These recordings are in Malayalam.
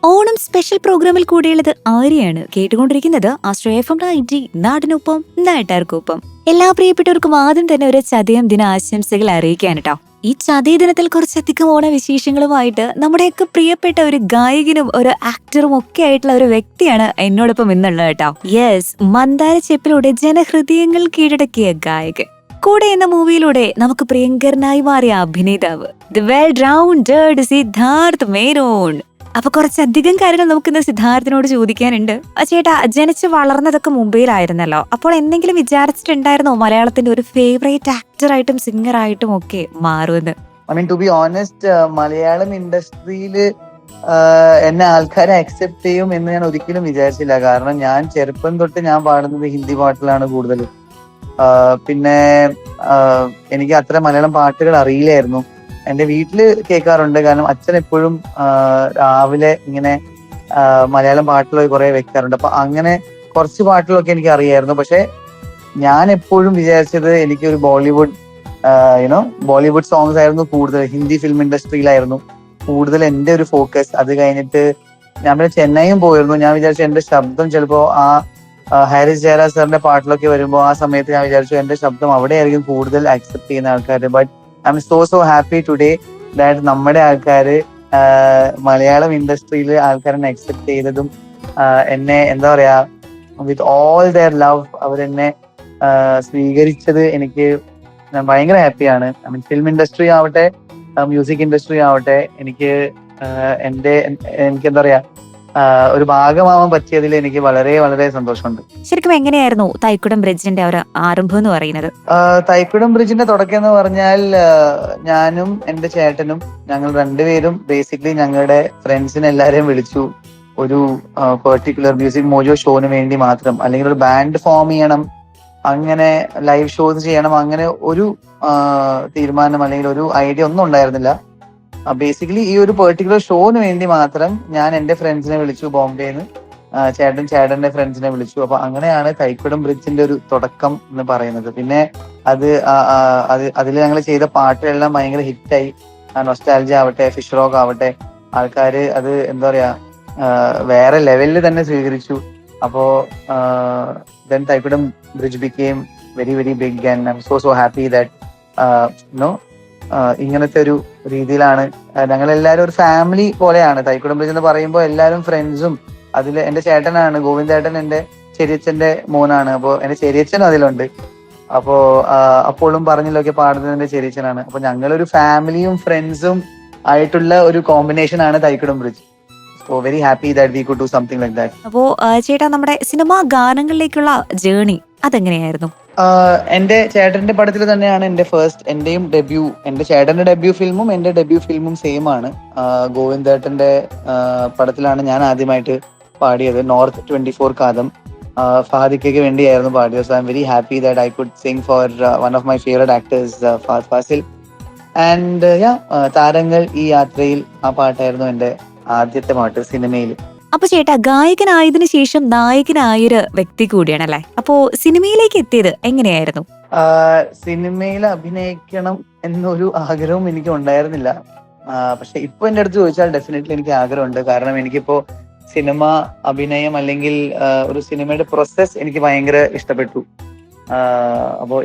ഓണം സ്പെഷ്യൽ പ്രോഗ്രാമിൽ കൂടെയുള്ളത് ആര്യാണ്. കേട്ടുകൊണ്ടിരിക്കുന്നത് ആശ്രയ FM 90 നാടിനൊപ്പം നാട്ടാർക്കൊപ്പം. എല്ലാ പ്രിയപ്പെട്ടവർക്കും ആദ്യം തന്നെ ഒരു ചതയം ദിന ആശംസകൾ അറിയിക്കാൻ കേട്ടോ. ഈ ചതയ ദിനത്തിൽ കുറച്ചധികം ഓണവിശേഷങ്ങളുമായിട്ട് നമ്മുടെയൊക്കെ പ്രിയപ്പെട്ട ഒരു ഗായകനും ഒരു ആക്ടറും ഒക്കെ ആയിട്ടുള്ള ഒരു വ്യക്തിയാണ് എന്നോടൊപ്പം ഇന്നുള്ളത് കേട്ടോ. യെസ്, മന്ദാര ചെപ്പിലൂടെ ജനഹൃദയങ്ങൾ കീഴടക്കിയ ഗായകൻ. കൂടെ എന്ന മൂവിയിലൂടെ നമുക്ക് പ്രിയങ്കരനായി മാറിയ അഭിനേതാവ്, the well rounded Siddharth Menon. അപ്പൊ കുറച്ചധികം കാര്യങ്ങൾ നമുക്കിന്ന് സിദ്ധാർത്ഥിനോട് ചോദിക്കാനുണ്ട്. ചേട്ടാ, ജനിച്ച് വളർന്നതൊക്കെ മുംബൈയിലായിരുന്നല്ലോ. അപ്പോൾ എന്തെങ്കിലും വിചാരിച്ചിട്ടുണ്ടായിരുന്നോ മലയാളത്തിന്റെ ഒരു ഫേവറേറ്റ് ആക്ടറായിട്ടും സിംഗറായിട്ടും ഒക്കെ മാറുമെന്ന്? I mean to be honest, Malayalam ഇൻഡസ്ട്രിയിൽ എന്നെ ആൾക്കാരെ അക്സെപ്റ്റ് ചെയ്യും എന്ന് ഞാൻ ഒരിക്കലും വിചാരിച്ചില്ല. കാരണം ഞാൻ ചെറുപ്പം തൊട്ട് ഞാൻ പാടുന്നത് ഹിന്ദി പാട്ടിലാണ് കൂടുതലും. പിന്നെ എനിക്ക് അത്ര മലയാളം പാട്ടുകൾ അറിയില്ലായിരുന്നു. എന്റെ വീട്ടില് കേൾക്കാറുണ്ട്, കാരണം അച്ഛൻ എപ്പോഴും രാവിലെ ഇങ്ങനെ മലയാളം പാട്ടുകൾ കുറെ വെക്കാറുണ്ട്. അപ്പൊ അങ്ങനെ കുറച്ച് പാട്ടുകളൊക്കെ എനിക്ക് അറിയായിരുന്നു. പക്ഷെ ഞാൻ എപ്പോഴും വിചാരിച്ചത് എനിക്കൊരു ബോളിവുഡ് സോങ്സ് ആയിരുന്നു കൂടുതൽ. ഹിന്ദി ഫിലിം ഇൻഡസ്ട്രിയിലായിരുന്നു കൂടുതൽ എന്റെ ഒരു ഫോക്കസ്. അത് കഴിഞ്ഞിട്ട് ഞാൻ പിന്നെ ചെന്നൈയും പോയിരുന്നു. ഞാൻ വിചാരിച്ചു എന്റെ ശബ്ദം ചിലപ്പോ ഹാരിസ് ജയരാജ് സാറിന്റെ പാട്ടിലൊക്കെ വരുമ്പോൾ ആ സമയത്ത് ഞാൻ വിചാരിച്ചു എന്റെ ശബ്ദം അവിടെയായിരിക്കും കൂടുതൽ അക്സെപ്റ്റ് ചെയ്യുന്ന ആൾക്കാർ. But I am so happy today that നമ്മുടെ ആൾക്കാര് മലയാളം ഇൻഡസ്ട്രിയിൽ ആൾക്കാരെന്നെ അക്സെപ്റ്റ് ചെയ്തതും എന്നെ എന്താ പറയാ, വിത്ത് ഓൾ ദെയർ ലവ് അവരെന്നെ സ്വീകരിച്ചത് എനിക്ക് ഞാൻ ഭയങ്കര ഹാപ്പിയാണ്. ഐ മീൻ ഫിലിം ഇൻഡസ്ട്രി ആവട്ടെ, മ്യൂസിക് ഇൻഡസ്ട്രി ആവട്ടെ, എനിക്ക് എന്താ പറയാ, ഒരു ഭാഗമാവാൻ പറ്റിയതിൽ എനിക്ക് വളരെ വളരെ സന്തോഷമുണ്ട്. ശരിക്കും എങ്ങനെയായിരുന്നു തൈക്കുടം ബ്രിഡ്ജിന്റെ ഒരു ആരംഭം എന്ന് പറയുന്നത്? തൈക്കുടം ബ്രിഡ്ജിന്റെ തുടക്കം എന്ന് പറഞ്ഞാൽ ഞാനും എന്റെ ചേട്ടനും ഞങ്ങൾ രണ്ടുപേരും ബേസിക്കലി ഞങ്ങളുടെ ഫ്രണ്ട്സിനെ എല്ലാരെയും വിളിച്ചു ഒരു പെർട്ടിക്കുലർ മ്യൂസിക് മോജോ ഷോന് വേണ്ടി മാത്രം, അല്ലെങ്കിൽ ഒരു ബാൻഡ് ഫോം ചെയ്യണം, അങ്ങനെ ലൈവ് ഷോസ് ചെയ്യണം, അങ്ങനെ ഒരു തീരുമാനം അല്ലെങ്കിൽ ഒരു ഐഡിയ ഒന്നും ഉണ്ടായിരുന്നില്ല. ബേസിക്കലി ഈ ഒരു പെർട്ടിക്കുലർ ഷോന് വേണ്ടി മാത്രം ഞാൻ എന്റെ ഫ്രണ്ട്സിനെ വിളിച്ചു ബോംബെന്ന്, ചേട്ടന്റെ ഫ്രണ്ട്സിനെ വിളിച്ചു. അപ്പൊ അങ്ങനെയാണ് തൈക്കുടം ബ്രിഡ്ജിന്റെ ഒരു തുടക്കം എന്ന് പറയുന്നത്. പിന്നെ അതിൽ ഞങ്ങൾ ചെയ്ത പാട്ടുകളെല്ലാം ഭയങ്കര ഹിറ്റായി. നൊസ്റ്റാൾജിയ ആവട്ടെ, ഫിഷ് റോക്ക് ആവട്ടെ, ആൾക്കാര് അത് എന്താ പറയാ വേറെ ലെവലിൽ തന്നെ സ്വീകരിച്ചു. അപ്പോ then Thykoodam bridge became very very big and I'm so happy that ഇങ്ങനത്തെ ഒരു രീതിയിലാണ് ഞങ്ങളെല്ലാരും ഒരു ഫാമിലി പോലെയാണ്. തൈക്കുടം ബ്രിഡ്ജ് എന്ന് പറയുമ്പോൾ എല്ലാവരും ഫ്രണ്ട്സും. അതിൽ എന്റെ ചേട്ടനാണ് ഗോവിന്ദേട്ടൻ, എന്റെ ചെറിയച്ഛന്റെ മോനാണ്. അപ്പോ എന്റെ ചെറിയച്ഛനും അതിലുണ്ട്. അപ്പോ അപ്പോഴും പറഞ്ഞില്ലൊക്കെ പാടുന്നത് എന്റെ ചെറിയച്ഛനാണ്. അപ്പൊ ഞങ്ങളൊരു ഫാമിലിയും ഫ്രണ്ട്സും ആയിട്ടുള്ള ഒരു കോമ്പിനേഷൻ ആണ് Thykoodam bridge. So very happy that we could do something like that. അപ്പോ ചേട്ടാ, നമ്മുടെ സിനിമാ ഗാനങ്ങളിലേക്കുള്ള ജേർണി അതെങ്ങനെയായിരുന്നു? എന്റെ ചേട്ടന്റെ പടത്തിൽ തന്നെയാണ് എന്റെയും ഡെബ്യൂ. എന്റെ ചേട്ടന്റെ ഡെബ്യൂ ഫിലിമും എന്റെ ഡെബ്യൂ ഫിലിമും സെയിം ആണ്. ഗോവിന്ദേട്ടന്റെ പടത്തിലാണ് ഞാൻ ആദ്യമായിട്ട് പാടിയത്, നോർത്ത് 24 കാതം. ഫാദിക്കയ്ക്ക് വേണ്ടിയായിരുന്നു പാടിയത്. So I'm very happy that I could sing for one of my favourite actors, Fahadh Faasil. And താരങ്ങൾ ഈ യാത്രയിൽ ആ പാട്ടായിരുന്നു എന്റെ ആദ്യത്തെ പാട്ട് സിനിമയിൽ. അപ്പൊ ചേട്ടാ, ഗായകനായതിനു ശേഷം നായകനായൊരു വ്യക്തി കൂടിയാണല്ലേ. അപ്പോ സിനിമയിലേക്ക് എത്തിയത് എങ്ങനെയായിരുന്നു? സിനിമയിൽ അഭിനയിക്കണം എന്നൊരു ആഗ്രഹവും എനിക്ക് ഉണ്ടായിരുന്നില്ല. പക്ഷെ ഇപ്പൊ എന്റെ അടുത്ത് ചോദിച്ചാൽ ഡെഫിനറ്റ്ലി എനിക്ക് ആഗ്രഹമുണ്ട്. കാരണം എനിക്കിപ്പോ സിനിമ അഭിനയം അല്ലെങ്കിൽ ഒരു സിനിമയുടെ പ്രോസസ് എനിക്ക് ഭയങ്കര ഇഷ്ടപ്പെട്ടു. അപ്പോ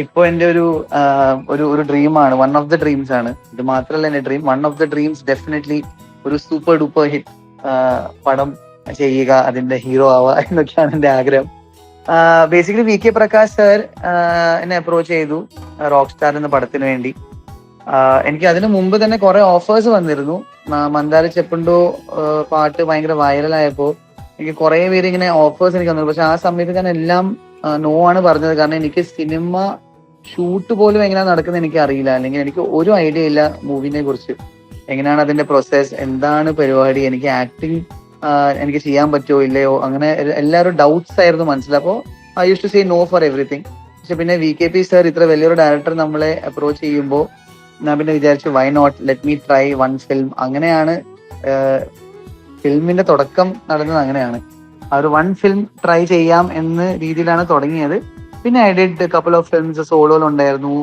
ഇപ്പൊ എന്റെ ഒരു ഡ്രീമാണ്, വൺ ഓഫ് ദ ഡ്രീംസ് ആണ്. ഇത് മാത്രമല്ല എന്റെ dream, one of the dreams definitely ഒരു സൂപ്പർ ഡൂപ്പർ ഹിറ്റ് പടം ചെയ്യുക, അതിന്റെ ഹീറോ ആവുക എന്നൊക്കെയാണ് എന്റെ ആഗ്രഹം. ബേസിക്കലി VK പ്രകാശ് സർ എന്നെ അപ്രോച്ച് ചെയ്തു റോക്ക് സ്റ്റാർ എന്ന പടത്തിന് വേണ്ടി. എനിക്ക് അതിനു മുമ്പ് തന്നെ കുറെ ഓഫേഴ്സ് വന്നിരുന്നു. മന്ദാര ചെപ്പുണ്ടോ പാട്ട് ഭയങ്കര വൈറലായപ്പോ എനിക്ക് കുറെ പേര് ഇങ്ങനെ ഓഫേഴ്സ് എനിക്ക് വന്നു. പക്ഷെ ആ സമയത്ത് ഞാൻ എല്ലാം നോ ആണ് പറഞ്ഞത്. കാരണം എനിക്ക് സിനിമ ഷൂട്ട് പോലും എങ്ങനെയാണ് നടക്കുന്നത് എനിക്ക് അറിയില്ല, അല്ലെങ്കിൽ എനിക്ക് ഒരു ഐഡിയ ഇല്ല മൂവിനെ കുറിച്ച്. എങ്ങനെയാണ് അതിന്റെ പ്രോസസ്, എന്താണ് പരിപാടി, എനിക്ക് ആക്ടിങ് എനിക്ക് ചെയ്യാൻ പറ്റുമോ ഇല്ലയോ, അങ്ങനെ എല്ലാവരും ഡൗട്ട്സ് ആയിരുന്നു മനസ്സിൽ. അപ്പോൾ I use to say no for everything. പക്ഷെ പിന്നെ VKP സർ ഇത്ര വലിയൊരു ഡയറക്ടർ നമ്മളെ അപ്രോച്ച് ചെയ്യുമ്പോൾ ഞാൻ പിന്നെ വിചാരിച്ചു why not, let me try one film. അങ്ങനെയാണ് ഫിലിമിന്റെ തുടക്കം നടന്നത്. അങ്ങനെയാണ് ആ ഒരു വൺ ഫിലിം ട്രൈ ചെയ്യാം എന്ന രീതിയിലാണ് തുടങ്ങിയത്. പിന്നെ I did couple of films. സോളോയിലുണ്ടായിരുന്നു,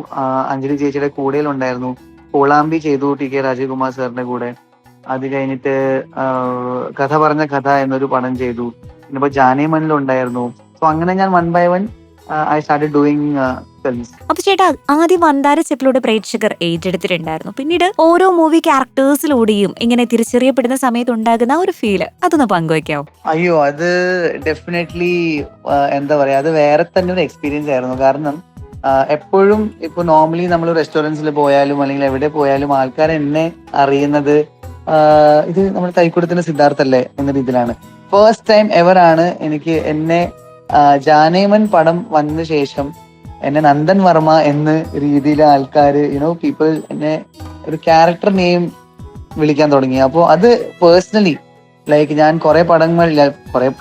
അഞ്ജലി ചേച്ചിയുടെ കൂടെയിലുണ്ടായിരുന്നു, കോളാമ്പി ചെയ്തു TK രാജകുമാർ സാറിന്റെ കൂടെ. അത് കഴിഞ്ഞിട്ട് കഥ പറഞ്ഞ കഥ എന്നൊരു പടം ചെയ്തു. പിന്നെ ഇപ്പൊ ജാനേ മനിലുണ്ടായിരുന്നു. സോ അങ്ങനെ ഞാൻ one by one I started doing films. അപ്പൊ ചേട്ടാ, ആദ്യം മന്ദാര ചെപ്പിലൂടെ പ്രേക്ഷകർ ഏറ്റെടുത്തിട്ടുണ്ടായിരുന്നു. പിന്നീട് ഓരോ മൂവി ക്യാരക്ടേഴ്സിലൂടെയും ഇങ്ങനെ തിരിച്ചറിയപ്പെടുന്ന സമയത്ത് ഉണ്ടാകുന്ന ആ ഒരു ഫീല് അതൊന്ന് പങ്കുവെക്കാവോ? അയ്യോ, അത് ഡെഫിനറ്റ്ലി എന്താ പറയാ, അത് വേറെ തന്നെ ഒരു എക്സ്പീരിയൻസ് ആയിരുന്നു. കാരണം എപ്പോഴും ഇപ്പൊ നോർമലി നമ്മൾ റെസ്റ്റോറൻറ്റ്സിൽ പോയാലും അല്ലെങ്കിൽ എവിടെ പോയാലും ആൾക്കാർ എന്നെ അറിയുന്നത് ഇത് നമ്മൾ തൈക്കുടത്തിന്റെ സിദ്ധാർത്ഥല്ലേ എന്ന രീതിയിലാണ്. ഫസ്റ്റ് ടൈം എവർ ആണ് എനിക്ക് എന്നെ ജാനേമൻ പടം വന്ന ശേഷം എന്നെ നന്ദൻ വർമ്മ എന്ന രീതിയിൽ ആൾക്കാർ പീപ്പിൾ എന്നെ ഒരു ക്യാരക്ടർ നെയിം വിളിക്കാൻ തുടങ്ങി. അപ്പോൾ അത് പേഴ്സണലി ലൈക്ക് ഞാൻ കുറെ പടങ്ങൾ,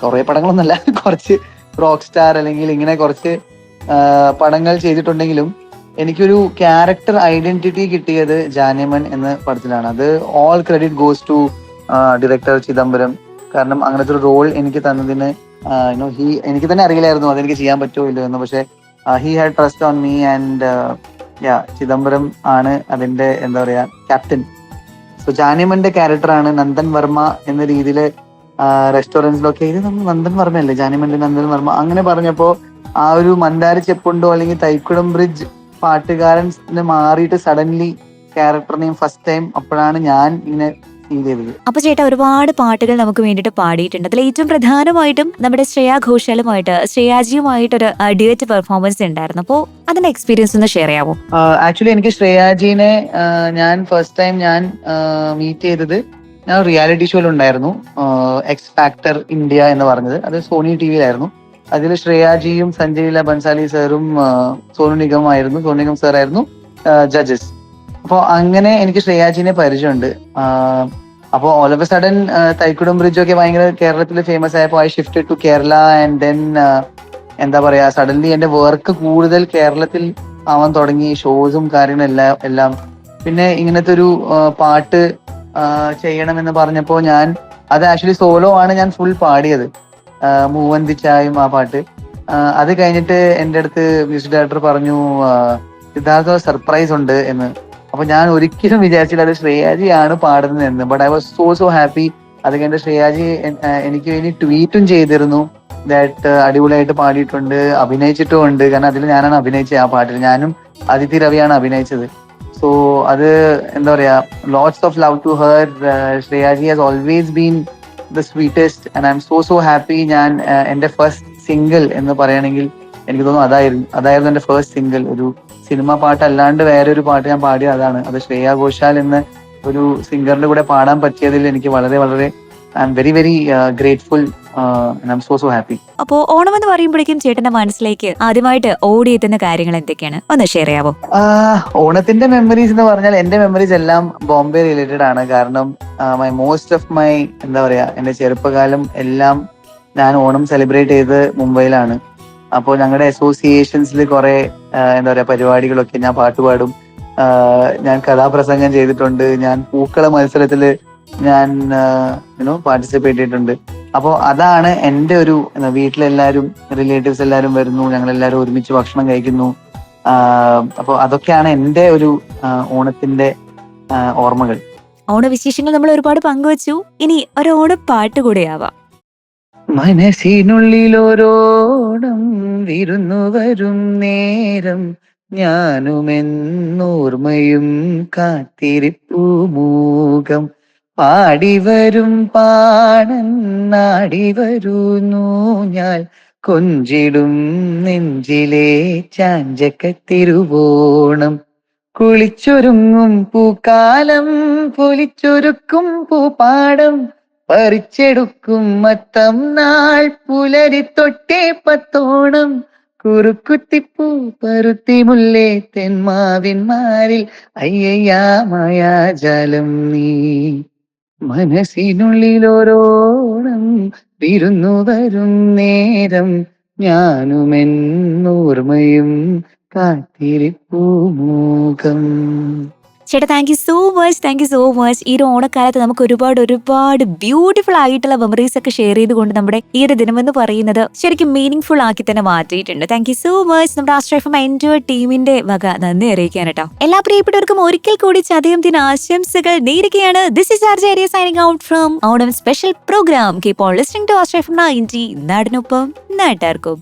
കുറെ പടങ്ങളൊന്നല്ല, കുറച്ച് റോക്ക് സ്റ്റാർ അല്ലെങ്കിൽ ഇങ്ങനെ കുറച്ച് പടങ്ങൾ ചെയ്തിട്ടുണ്ടെങ്കിലും എനിക്കൊരു ക്യാരക്ടർ ഐഡന്റിറ്റി കിട്ടിയത് ജാനേമൻ എന്ന പടത്തിലാണ്. അത് all credit goes to director Chidambaram. കാരണം അങ്ങനത്തെ ഒരു റോൾ എനിക്ക് തന്നതിന് എനിക്ക് തന്നെ അറിയില്ലായിരുന്നു അതെനിക്ക് ചെയ്യാൻ പറ്റുമോ ഇല്ലയോ എന്ന്. പക്ഷെ he had trust on me and Chidambaram ആണ് അതിന്റെ എന്താ പറയാ ക്യാപ്റ്റൻ. സോ ജാനേമന്റെ ക്യാരക്ടറാണ് നന്ദൻ വർമ്മ എന്ന രീതിയിൽ റെസ്റ്റോറൻറ്റ്സിലൊക്കെ ഇത് നമ്മൾ നന്ദൻ വർമ്മയല്ലേ, ജാനേമന്റെ നന്ദൻ വർമ്മ അങ്ങനെ പറഞ്ഞപ്പോ ആ ഒരു മന്ദാര ചെപ്പുണ്ടോ അല്ലെങ്കിൽ തൈക്കുടം ബ്രിഡ്ജ് പാട്ടുകാരൻ മാറിയിട്ട് suddenly character name first time അപ്പോഴാണ് ഞാൻ ഇങ്ങനെ ഫീൽ ചെയ്തത്. അപ്പൊ ചേട്ടാ, ഒരുപാട് പാട്ടുകൾ നമുക്ക് വേണ്ടിയിട്ട് പാടിയിട്ടുണ്ട്. അതിൽ ഏറ്റവും പ്രധാനമായിട്ടും നമ്മുടെ ശ്രേയ ഘോഷാലുമായിട്ട്, ശ്രേയാജിയുമായിട്ടൊരു ഡ്യുവറ്റ് പെർഫോമൻസ് ഉണ്ടായിരുന്നു. അപ്പോൾ അതിന്റെ എക്സ്പീരിയൻസ് ഒന്ന് ഷെയർ ചെയ്യാമോ? ആക്ച്വലി എനിക്ക് ശ്രേയാജീനെ ഞാൻ ഫസ്റ്റ് ടൈം ഞാൻ മീറ്റ് ചെയ്തത് ഞാൻ റിയാലിറ്റി ഷോയിലുണ്ടായിരുന്നു, എക്സ് ഫാക്ടർ ഇന്ത്യ എന്ന് പറഞ്ഞത്. അത് സോണി ടി വിയിലായിരുന്നു. അതിൽ ശ്രേയാജിയും സഞ്ജയ് ലീല ബൻസാലി സാറും സോനു നിഗം സാറായിരുന്നു ജഡ്ജസ്. അപ്പോൾ അങ്ങനെ എനിക്ക് ശ്രേയാജിനെ പരിചയമുണ്ട്. അപ്പോൾ all of a sudden Thaikkudam bridge ഒക്കെ ഭയങ്കര കേരളത്തിൽ ഫേമസ് ആയപ്പോൾ I shifted to Kerala and then എന്താ പറയാ സഡൻലി എന്റെ വർക്ക് കൂടുതൽ കേരളത്തിൽ ആവാൻ തുടങ്ങി, ഷോസും കാര്യങ്ങളും എല്ലാം. പിന്നെ ഇങ്ങനത്തെ ഒരു പാട്ട് ചെയ്യണമെന്ന് പറഞ്ഞപ്പോൾ അത് ആക്ച്വലി സോലോ ആണ് ഞാൻ ഫുൾ പാടിയത്, മൂവന്തിച്ചായും ആ പാട്ട്. അത് കഴിഞ്ഞിട്ട് എൻ്റെ അടുത്ത് മ്യൂസിക് ഡയറക്ടർ പറഞ്ഞു സിദ്ധാർത്ഥ സർപ്രൈസ് ഉണ്ട് എന്ന്. അപ്പൊ ഞാൻ ഒരിക്കലും വിചാരിച്ചില്ല അത് ശ്രേയാജി ആണ് പാടുന്നത് എന്ന്. But I was so happy. അത് കഴിഞ്ഞിട്ട് ശ്രേയാജി എനിക്ക് വേണ്ടി ട്വീറ്റും ചെയ്തിരുന്നു ദാറ്റ് അടിപൊളിയായിട്ട് പാടിയിട്ടുണ്ട്, അഭിനയിച്ചിട്ടും ഉണ്ട്. കാരണം അതിൽ ഞാനാണ് അഭിനയിച്ചത് ആ പാട്ടിൽ, ഞാനും അദിതി രവിയാണ് അഭിനയിച്ചത്. സോ അത് എന്താ പറയാ, lots of love to her. Shreyaji has always been the sweetest and I am so happy. ഞാൻ എന്റെ ഫസ്റ്റ് സിംഗിൾ എന്ന് പറയുകയാണെങ്കിൽ എനിക്ക് തോന്നുന്നു അതായിരുന്നു എന്റെ ഫസ്റ്റ് സിംഗിൾ. ഒരു സിനിമ പാട്ടല്ലാണ്ട് വേറെ ഒരു പാട്ട് ഞാൻ പാടിയത് അതാണ്. അത് ശ്രേയ ഘോഷാൽ എന്ന ഒരു സിംഗറിന്റെ കൂടെ പാടാൻ പറ്റിയതിൽ എനിക്ക് വളരെ വളരെ I am very very grateful and I am so happy. അപ്പോ ഓണം എന്ന് പറയുമ്പോഴേക്കും ചേട്ടന്റെ മനസ്സിലേക്ക് ആദ്യമായിട്ട് ഓടിയെത്തുന്ന കാര്യങ്ങൾ എന്തൊക്കെയാണ്, ഒന്ന് ഷെയർ ചെയ്യാവോ? ഓണത്തിന്റെ മെമ്മറീസ് എന്ന് പറഞ്ഞാൽ എന്റെ മെമ്മറീസ് എല്ലാം ബോംബെ റിലേറ്റഡ് ആണ്. കാരണം മോസ്റ്റ് ഓഫ് മൈ എന്താ പറയാ എന്റെ ചെറുപ്പകാലം എല്ലാം ഞാൻ ഓണം സെലിബ്രേറ്റ് ചെയ്ത് മുംബൈയിലാണ്. അപ്പോൾ ഞങ്ങളുടെ അസോസിയേഷൻസിൽ കുറെ എന്താ പറയാ പരിപാടികളൊക്കെ ഞാൻ പാട്ടുപാടും, ഞാൻ കഥാപ്രസംഗം ചെയ്തിട്ടുണ്ട്, ഞാൻ പൂക്കള മത്സരത്തില് ഞാൻ പാർട്ടിസിപ്പേറ്റ് ചെയ്തിട്ടുണ്ട്. അപ്പോൾ അതാണ് എൻ്റെ ഒരു വീട്ടിലെല്ലാവരും റിലേറ്റീവ്സ് എല്ലാവരും വരുന്നു, ഞങ്ങളെല്ലാവരും ഒരുമിച്ച് ഭക്ഷണം കഴിക്കുന്നു. അപ്പോൾ അതൊക്കെയാണ് എൻ്റെ ഒരു ഓണത്തിന്റെ ഓർമ്മകൾ. ഓണവിശേഷങ്ങൾ നമ്മൾ ഒരുപാട് പങ്കുവച്ചു. ഇനി ഒരു ഓണപ്പാട്ട് കൂടെ ആവാം. മനസ്സിനുള്ളിലോരോണം വിരുന്നു വരും നേരം ഞാനുമെന്നോർമ്മയും കാത്തിരിപ്പൂ മൂകം പാടിവരും പാടൻ നാടിവരുന്നു ഞാൻ കൊഞ്ചിടും നെഞ്ചിലെ ചാഞ്ചക്കത്തിരുവോണം കുളിച്ചൊരുങ്ങും പൂക്കാലം പൊലിച്ചൊരുക്കും പൂപ്പാടം പറിച്ചെടുക്കും മത്തം നാൾ പുലരി തൊട്ടേ പത്തോണം കുറുക്കുത്തിപ്പൂ പരുത്തി മുല്ലേ തെന്മാവിന്മാരിൽ അയ്യയ്യാ മായാജാലം നീ മനസ്സിനുള്ളിലോരോണം വിരുന്നു വരും നേരം ഞാനുമെന്നോർമ്മയും കാത്തിരിപ്പൂ മൂകം. ചേട്ടാ താങ്ക് യു സോ മച്ച്. ഈ ഒരു ഓണക്കാലത്ത് നമുക്ക് ഒരുപാട് ബ്യൂട്ടിഫുൾ ആയിട്ടുള്ള മെമ്മറീസ് ഒക്കെ ഷെയർ ചെയ്തുകൊണ്ട് നമ്മുടെ ഈ ഒരു ദിനമെന്ന് പറയുന്നത് ശരിക്കും മീനിങ് ഫുൾ ആക്കി തന്നെ മാറ്റിയിട്ടുണ്ട്. Thank you so much. നമ്മുടെ ആസ്ട്രോ എഫ് എം എൻജോയ് ടീമിന്റെ വക നന്ദി അറിയിക്കാൻ കേട്ടോ. എല്ലാ പ്രിയപ്പെട്ടവർക്കും ഒരിക്കൽ കൂടി ചതയം ദിന ആശംസകൾ നേരുകയാണ്. This is RJ Arya signing out from Onam special programme. Keep on listening to Astro F M 90 നാടിനൊപ്പം നാട്ടാർക്കും.